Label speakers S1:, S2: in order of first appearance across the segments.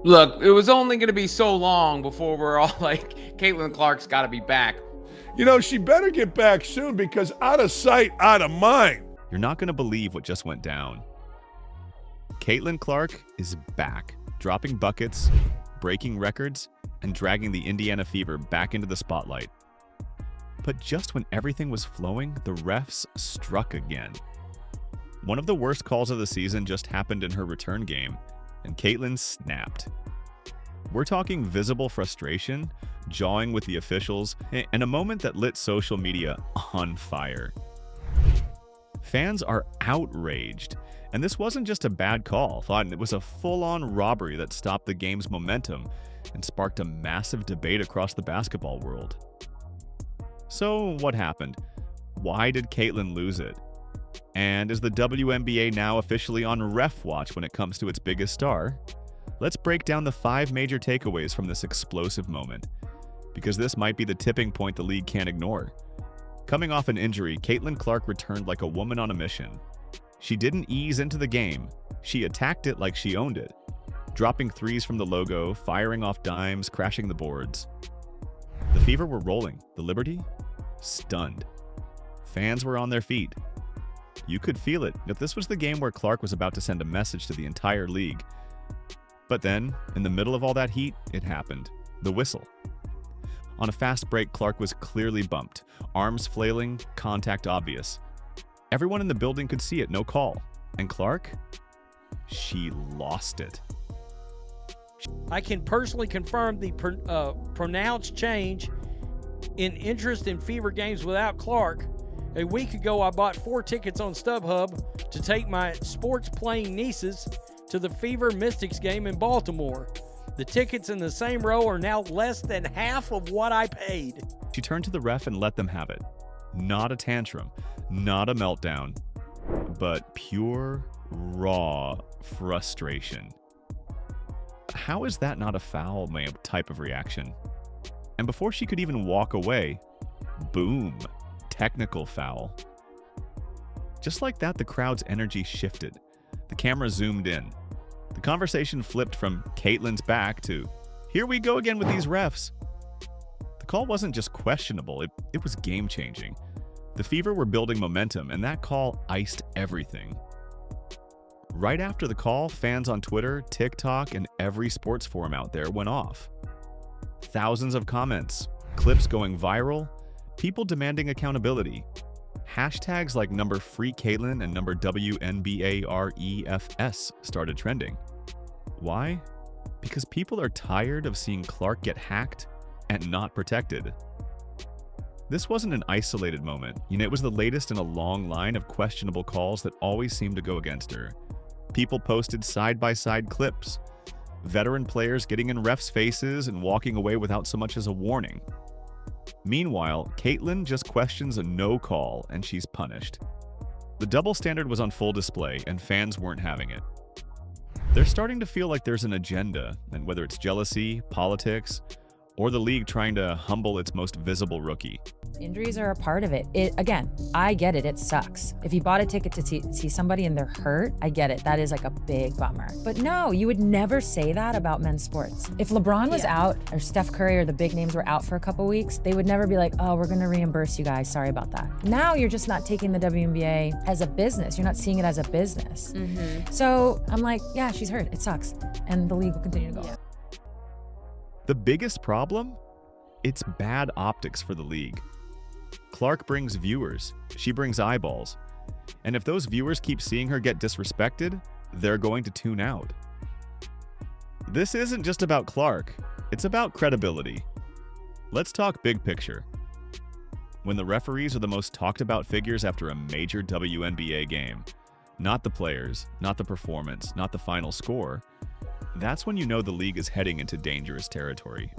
S1: Look, it was only going to be so long before we're all like, Caitlin Clark's got to be back.
S2: You know, she better get back soon because out of sight, out of mind.
S3: You're not going to believe what just went down. Caitlin Clark is back, dropping buckets, breaking records, and dragging the Indiana Fever back into the spotlight. But just when everything was flowing, the refs struck again. One of the worst calls of the season just happened in her return game, and Caitlin snapped. We're talking visible frustration, jawing with the officials, and a moment that lit social media on fire. Fans are outraged, and this wasn't just a bad call. It was a full-on robbery that stopped the game's momentum and sparked a massive debate across the basketball world. So what happened? Why did Caitlin lose it? And is the WNBA now officially on ref watch when it comes to its biggest star? Let's break down the 5 major takeaways from this explosive moment, because this might be the tipping point the league can't ignore. Coming off an injury, Caitlin Clark returned like a woman on a mission. She didn't ease into the game, she attacked it like she owned it, dropping threes from the logo, firing off dimes, crashing the boards. The Fever were rolling, the Liberty stunned. Fans were on their feet. You could feel it if this was the game where Clark was about to send a message to the entire league. But then, in the middle of all that heat, it happened. The whistle. On a fast break, Clark was clearly bumped, arms flailing, contact obvious. Everyone in the building could see it, no call. And Clark? She lost it.
S4: I can personally confirm the pronounced change in interest in Fever games without Clark. A week ago, I bought 4 tickets on StubHub to take my sports-playing nieces to the Fever Mystics game in Baltimore. The tickets in the same row are now less than half of what I paid.
S3: She turned to the ref and let them have it. Not a tantrum, not a meltdown, but pure, raw frustration. How is that not a foul type of reaction? And before she could even walk away, boom, technical foul. Just like that, the crowd's energy shifted. The camera zoomed in. The conversation flipped from Caitlin's back to, here we go again with these refs. The call wasn't just questionable, it was game-changing. The Fever were building momentum, and that call iced everything. Right after the call, fans on Twitter, TikTok, and every sports forum out there went off. Thousands of comments, clips going viral, people demanding accountability. Hashtags like #FreeCaitlin and #WNBAREFS started trending. Why? Because people are tired of seeing Clark get hacked and not protected. This wasn't an isolated moment. It was the latest in a long line of questionable calls that always seemed to go against her. People posted side-by-side clips. Veteran players getting in refs' faces and walking away without so much as a warning. Meanwhile, Caitlin just questions a no call and she's punished. The double standard was on full display and fans weren't having it. They're starting to feel like there's an agenda, and whether it's jealousy, politics, or the league trying to humble its most visible rookie.
S5: Injuries are a part of it. Again, I get it. It sucks. If you bought a ticket to see somebody and they're hurt, I get it. That is like a big bummer. But no, you would never say that about men's sports. If LeBron was out, or Steph Curry, or the big names were out for a couple weeks, they would never be like, oh, we're going to reimburse you guys. Sorry about that. Now you're just not taking the WNBA as a business. You're not seeing it as a business. So I'm like, yeah, she's hurt. It sucks. And the league will continue to go.
S3: The biggest problem? It's bad optics for the league. Clark brings viewers, she brings eyeballs. And if those viewers keep seeing her get disrespected, they're going to tune out. This isn't just about Clark, it's about credibility. Let's talk big picture. When the referees are the most talked about figures after a major WNBA game, not the players, not the performance, not the final score, that's when you know the league is heading into dangerous territory.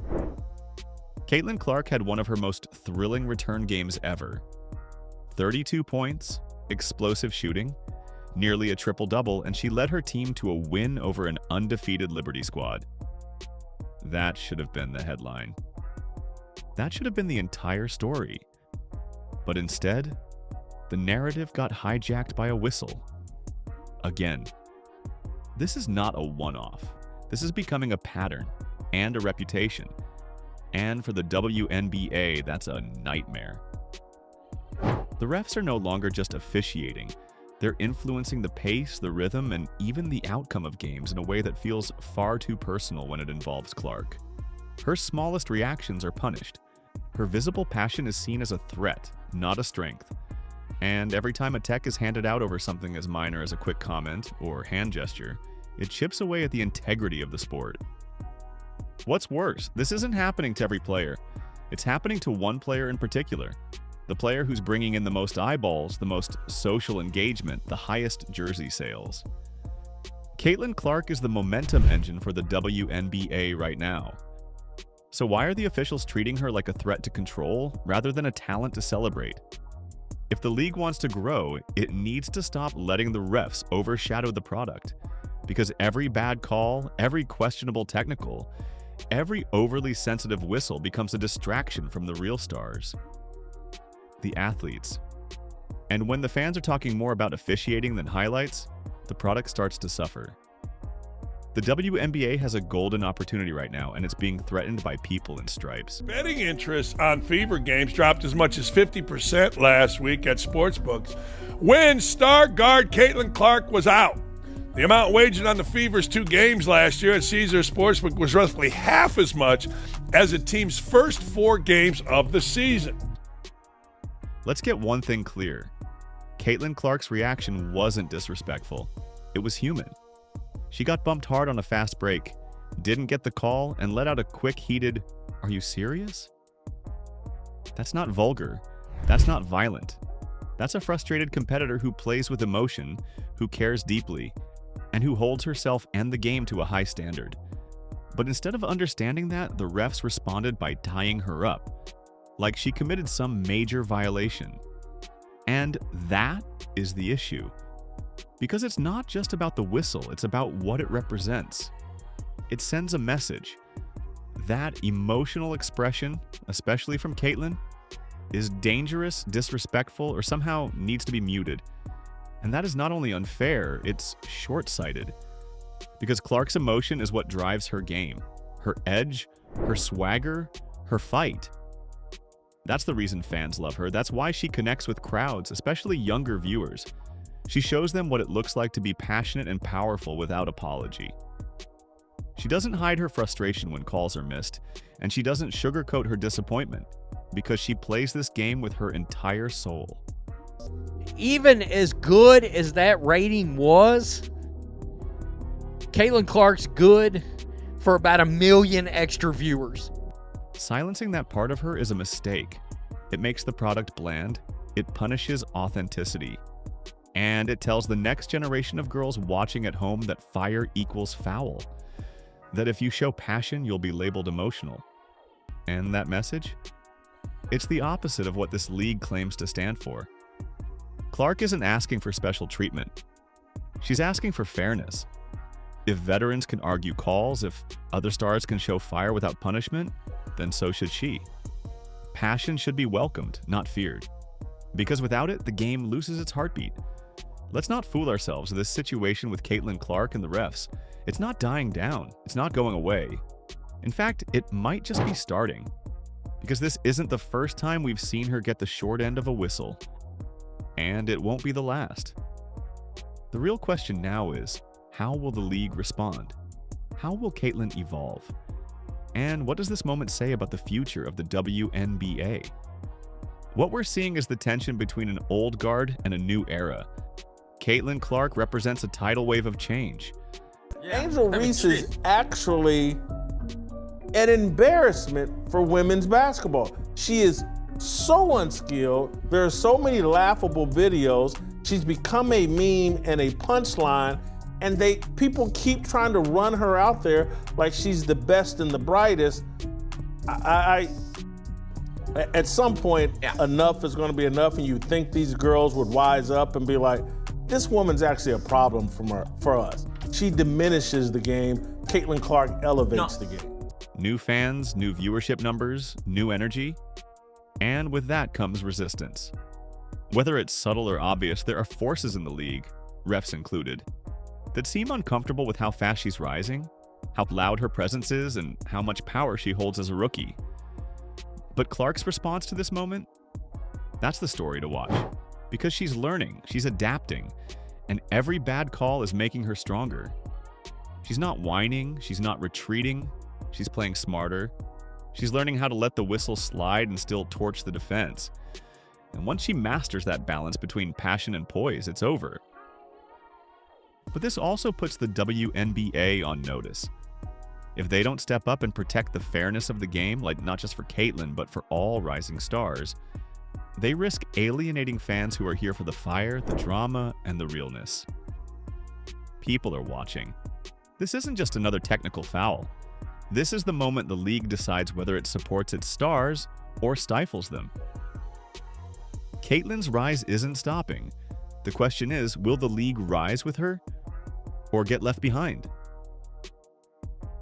S3: Caitlin Clark had one of her most thrilling return games ever. 32 points, explosive shooting, nearly a triple-double, and she led her team to a win over an undefeated Liberty squad. That should have been the headline. That should have been the entire story. But instead, the narrative got hijacked by a whistle. Again. This is not a one-off. This is becoming a pattern and a reputation. And for the WNBA, that's a nightmare. The refs are no longer just officiating. They're influencing the pace, the rhythm, and even the outcome of games in a way that feels far too personal when it involves Clark. Her smallest reactions are punished. Her visible passion is seen as a threat, not a strength. And every time a tech is handed out over something as minor as a quick comment or hand gesture, it chips away at the integrity of the sport. What's worse, this isn't happening to every player. It's happening to one player in particular. The player who's bringing in the most eyeballs, the most social engagement, the highest jersey sales. Caitlin Clark is the momentum engine for the WNBA right now. So why are the officials treating her like a threat to control rather than a talent to celebrate? If the league wants to grow, it needs to stop letting the refs overshadow the product. Because every bad call, every questionable technical, every overly sensitive whistle becomes a distraction from the real stars, the athletes. And when the fans are talking more about officiating than highlights, the product starts to suffer. The WNBA has a golden opportunity right now, and it's being threatened by people in stripes.
S2: Betting interest on Fever games dropped as much as 50% last week at sportsbooks when star guard Caitlin Clark was out. The amount wagered on the Fever's 2 games last year at Caesars Sportsbook was roughly half as much as the team's first 4 games of the season.
S3: Let's get one thing clear. Caitlin Clark's reaction wasn't disrespectful. It was human. She got bumped hard on a fast break, didn't get the call, and let out a quick, heated, "Are you serious?" That's not vulgar. That's not violent. That's a frustrated competitor who plays with emotion, who cares deeply, and who holds herself and the game to a high standard. But instead of understanding that, the refs responded by tying her up, like she committed some major violation. And that is the issue. Because it's not just about the whistle, it's about what it represents. It sends a message. That emotional expression, especially from Caitlin, is dangerous, disrespectful, or somehow needs to be muted. And that is not only unfair, it's short-sighted. Because Clark's emotion is what drives her game, her edge, her swagger, her fight. That's the reason fans love her. That's why she connects with crowds, especially younger viewers. She shows them what it looks like to be passionate and powerful without apology. She doesn't hide her frustration when calls are missed, and she doesn't sugarcoat her disappointment, because she plays this game with her entire soul.
S4: Even as good as that rating was, Caitlin Clark's good for about 1 million extra viewers.
S3: Silencing that part of her is a mistake. It makes the product bland, it punishes authenticity, and it tells the next generation of girls watching at home that fire equals foul. That if you show passion, you'll be labeled emotional. And that message? It's the opposite of what this league claims to stand for. Clark isn't asking for special treatment. She's asking for fairness. If veterans can argue calls, if other stars can show fire without punishment, then so should she. Passion should be welcomed, not feared. Because without it, the game loses its heartbeat. Let's not fool ourselves. This situation with Caitlin Clark and the refs, it's not dying down. It's not going away. In fact, it might just be starting. Because this isn't the first time we've seen her get the short end of a whistle. And it won't be the last. The real question now is, how will the league respond? How will Caitlin evolve? And what does this moment say about the future of the WNBA? What we're seeing is the tension between an old guard and a new era. Caitlin Clark represents a tidal wave of change.
S6: Angel Reese is actually an embarrassment for women's basketball. She is so unskilled. There are so many laughable videos. She's become a meme and a punchline, and people keep trying to run her out there like she's the best and the brightest. At some point, enough is going to be enough, and you think these girls would wise up and be like, this woman's actually a problem for us. She diminishes the game. Caitlin Clark elevates the game.
S3: New fans, new viewership numbers, new energy. And with that comes resistance. Whether it's subtle or obvious, there are forces in the league, refs included, that seem uncomfortable with how fast she's rising, how loud her presence is, and how much power she holds as a rookie. But Clark's response to this moment? That's the story to watch. Because she's learning, she's adapting, and every bad call is making her stronger. She's not whining, she's not retreating, she's playing smarter. She's learning how to let the whistle slide and still torch the defense. And once she masters that balance between passion and poise, it's over. But this also puts the WNBA on notice. If they don't step up and protect the fairness of the game, like not just for Caitlin, but for all rising stars, they risk alienating fans who are here for the fire, the drama, and the realness. People are watching. This isn't just another technical foul. This is the moment the league decides whether it supports its stars or stifles them. Caitlin's rise isn't stopping. The question is, will the league rise with her or get left behind?